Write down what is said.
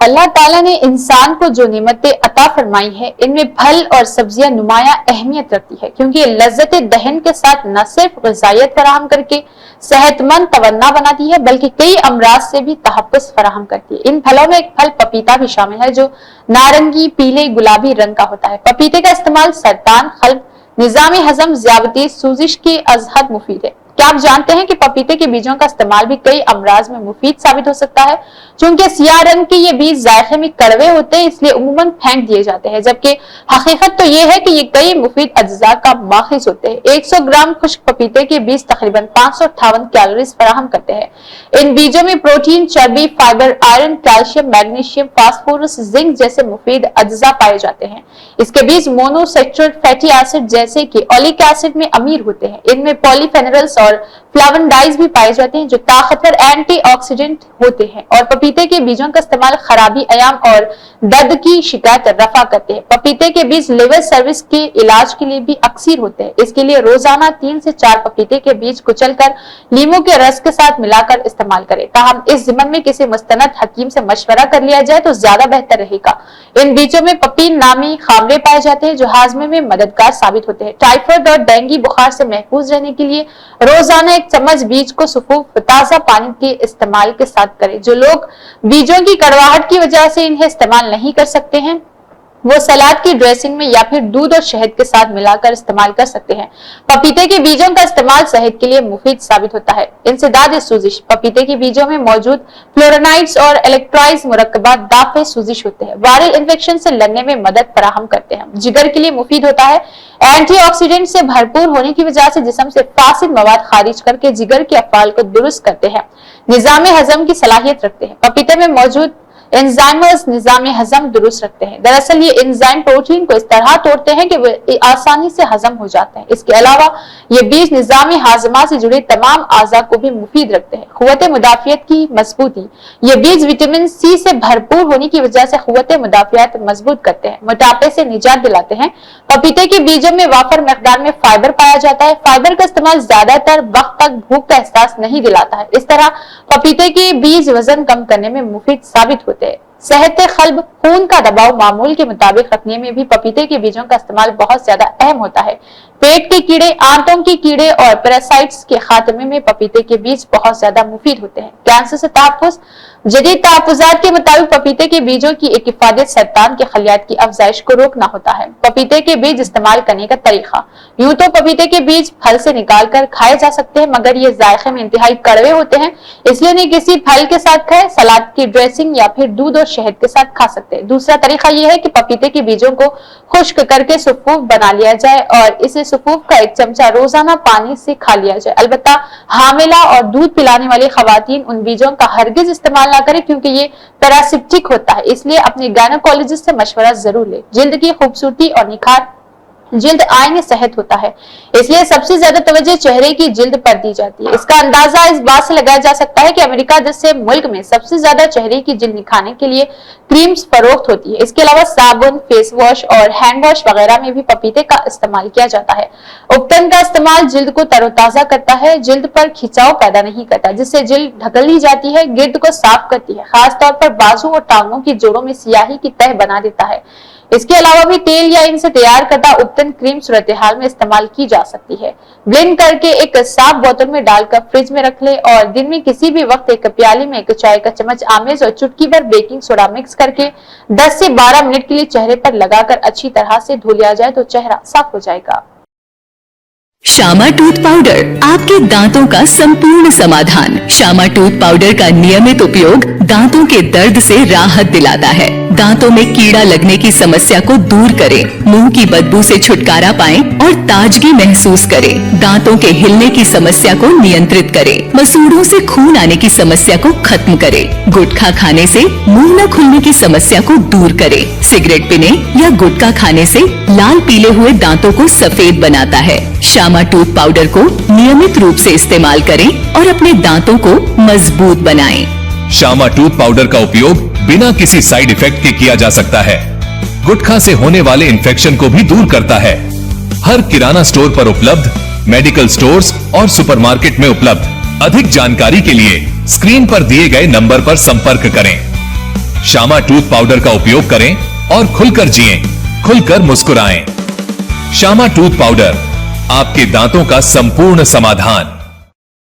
अल्लाह ताला ने इंसान को जो नेमतें अता फरमाई है, इनमें फल और सब्जियां नुमाया अहमियत रखती है, क्योंकि ये लज्जत दहन के साथ न सिर्फ ग़िज़ाइयत फराहम करके सेहतमंद तवन्ना बनाती है, बल्कि कई अमराज से भी तहफ़्फ़ुज़ फराहम करती है। इन फलों में एक फल पपीता भी शामिल है, जो नारंगी, पीले, गुलाबी रंग का होता है। पपीते का इस्तेमाल सरतान, क़ल्ब, निज़ामी हज़म, ज़ियादती, सूजिश की अज़हद मुफीद है। क्या आप जानते हैं कि पपीते के बीजों का इस्तेमाल भी कई अमराज में मुफीद साबित हो सकता है? चूंकि सियाह रंग के ये बीज जायके में कड़वे होते हैं, इसलिए उमूमन फेंक दिए जाते हैं, जबकि हकीकत तो ये है कि ये कई मुफीद अज्जा का माखिज होते हैं। 100 ग्राम खुश्क पपीते के बीज तकरीबन 558 कैलोरीज फराहम करते हैं। इन बीजों में प्रोटीन, चर्बी, fibre, iron, calcium, magnesium, phosphorus, zinc जैसे मुफीद अज्जा पाए जाते हैं। इसके बीज मोनोसेचुरेट फैटी एसिड जैसे कि ओलिक एसिड में अमीर होते हैं। इनमें पॉलीफेनोल्स और फ्लावोनॉइड्स भी पाए जाते हैं, जो ताकतवर एंटीऑक्सीडेंट होते हैं। और पपीते के बीजों का इस्तेमाल खराबी, अयाम और दर्द की शिकायत रफा करते हैं। पपीते के बीज लिवर सर्विस के इलाज के लिए भी अक्सर होते हैं। इसके लिए रोजाना 3 से 4 पपीते के बीज कुचलकर नींबू के रस के साथ मिलाकर इस्तेमाल करें। ताहम इस ज़िम्मन में किसी मुस्तनद हकीम से मशवरा कर लिया जाए तो ज्यादा बेहतर रहेगा। इन बीजों में पपीन नामी खामरे पाए जाते हैं, जो हाजमे में मददगार साबित होते हैं। टाइफाइड और डेंगू बुखार से महफूज रहने के लिए रोजाना 1 चम्मच बीज को सुफूफ ताजा पानी के इस्तेमाल के साथ करें। जो लोग बीजों की कड़वाहट की वजह से इन्हें इस्तेमाल नहीं कर सकते हैं, वो सलाद की ड्रेसिंग में या फिर दूध और शहद के साथ मिलाकर इस्तेमाल कर सकते हैं। पपीते के बीजों का इस्तेमाल सेहत के लिए मुफीद साबित होता है। इंसदाद सूजिश, पपीते के बीजों में मौजूद फ्लोरोनाइड्स और इलेक्ट्राइज मुरक्कबात दाफे सूजिश होते हैं, वायरल इन्फेक्शन से लड़ने में मदद फराहम करते हैं। जिगर के लिए मुफीद होता है। एंटीऑक्सीडेंट से भरपूर होने की वजह से जिस्म से फासिद मवाद खारिज करके जिगर के अफ़ाल को दुरुस्त करते हैं। निज़ाम हजम की सलाहियत रखते हैं। पपीते में मौजूद एंजाइम्स निज़ाम हजम दुरुस्त रखते हैं। दरअसल ये एंजाइम प्रोटीन को इस तरह तोड़ते हैं कि वे आसानी से हजम हो जाते हैं। इसके अलावा ये बीज निज़ामी हाजमा से जुड़े तमाम आज़ा को भी मुफीद रखते हैं। क़ुव्वत मुदाफ़ियत की मजबूती, ये बीज विटामिन सी से भरपूर होने की वजह से क़ुव्वत मुदाफ़ियत मजबूत करते हैं, मोटापे से निजात दिलाते हैं। पपीते के बीजों में वाफर मकदार में फाइबर पाया जाता है। फाइबर का इस्तेमाल ज्यादातर वक्त तक भूख का एहसास नहीं दिलाता है। इस तरह पपीते के बीज वजन कम करने में मुफीद साबित होते हैं। सेहत क़ल्ब, खून का दबाव मामूल के मुताबिक रखने में भी पपीते के बीजों का इस्तेमाल बहुत ज्यादा अहम होता है। पेट के कीड़े, आंतों के कीड़े और पैरासाइट्स के खात्मे में पपीते के बीज बहुत ज्यादा मुफीद होते हैं। कैंसर से तहफ़्फ़ुज़, जदीद तहफ़्फ़ुज़ात के मुताबिक पपीते के बीजों की एक हिफाजत सरतान के खलियात की अफजाइश को रोकना होता है। पपीते के बीज इस्तेमाल करने का तरीका, यूं तो पपीते के बीज फल से निकाल कर खाए जा सकते हैं, मगर ये जायके में इंतहाई कड़वे होते हैं, इसलिए उन्हें किसी फल के साथ खाएं, सलाद की ड्रेसिंग या फिर दूध और शहद के साथ खा सकते हैं। दूसरा तरीका यह है कि पपीते के बीजों को खुश्क करके सुफूफ बना लिया जाए और इसे सुफूफ का 1 चमचा रोजाना पानी से खा लिया जाए। अलबत्ता हामिला और दूध पिलाने वाली खवातीन उन बीजों का हरगिज इस्तेमाल ना करें, क्योंकि ये पैरासिटिक होता है, इसलिए अपने गायनोकोलॉजिस्ट से मशवरा जरूर लें। जिल्द की खूबसूरती और निखार, जिल्द आईने सेहत होता है, इसलिए सबसे ज्यादा तवज्जो चेहरे की जिल्द पर दी जाती है। इसका अंदाजा इस बात से लगाया जा सकता है कि अमेरिका जैसे मुल्क में सबसे ज्यादा चेहरे की जिल्द निखारने के लिए क्रीम्स फरोख्त होती है। इसके अलावा साबुन, फेस वॉश और हैंड वॉश वगैरह में भी पपीते का इस्तेमाल किया जाता है। उपटन का इस्तेमाल जिल्द को तरोताजा करता है, जिल्द पर खिंचाव पैदा नहीं करता, जिससे जिल्द ढक ली जाती है, गिर्द को साफ करती है, खासतौर पर बाजू और टांगों की जोड़ों में सियाही की तह बना देता है। इसके अलावा भी तेल या इनसे तैयार करदा उपटन क्रीम सूरत हाल में इस्तेमाल की जा सकती है। ब्लेंड करके एक साफ बोतल में डालकर फ्रिज में रख ले और दिन में किसी भी वक्त एक प्याली में 1 चाय का चम्मच आमेज और चुटकी भर बेकिंग सोडा मिक्स करके 10 से 12 मिनट के लिए चेहरे पर लगाकर अच्छी तरह से धो लिया जाए तो चेहरा साफ हो जाएगा। शामा टूथ पाउडर, आपके दांतों का संपूर्ण समाधान। शामा टूथ पाउडर का नियमित उपयोग दांतों के दर्द से राहत दिलाता है। दांतों में कीड़ा लगने की समस्या को दूर करे, मुंह की बदबू से छुटकारा पाएं और ताजगी महसूस करें। दांतों के हिलने की समस्या को नियंत्रित करे, मसूड़ों से खून आने की समस्या को खत्म करे, गुटखा खाने से मुंह न खुलने की समस्या को दूर करे, सिगरेट पीने या गुटखा खाने से लाल पीले हुए दांतों को सफेद बनाता है। शामा टूथ पाउडर को नियमित रूप से इस्तेमाल करें और अपने दांतों को मजबूत बनाएं। शामा टूथ पाउडर का उपयोग बिना किसी साइड इफेक्ट के किया जा सकता है। गुटखा से होने वाले इन्फेक्शन को भी दूर करता है। हर किराना स्टोर पर उपलब्ध, मेडिकल स्टोर्स और सुपरमार्केट में उपलब्ध। अधिक जानकारी के लिए स्क्रीन पर दिए गए नंबर पर संपर्क करें। शामा टूथ पाउडर का उपयोग करें और खुलकर जिएं, खुलकर मुस्कुराएं। शामा टूथ पाउडर, आपके दांतों का संपूर्ण समाधान।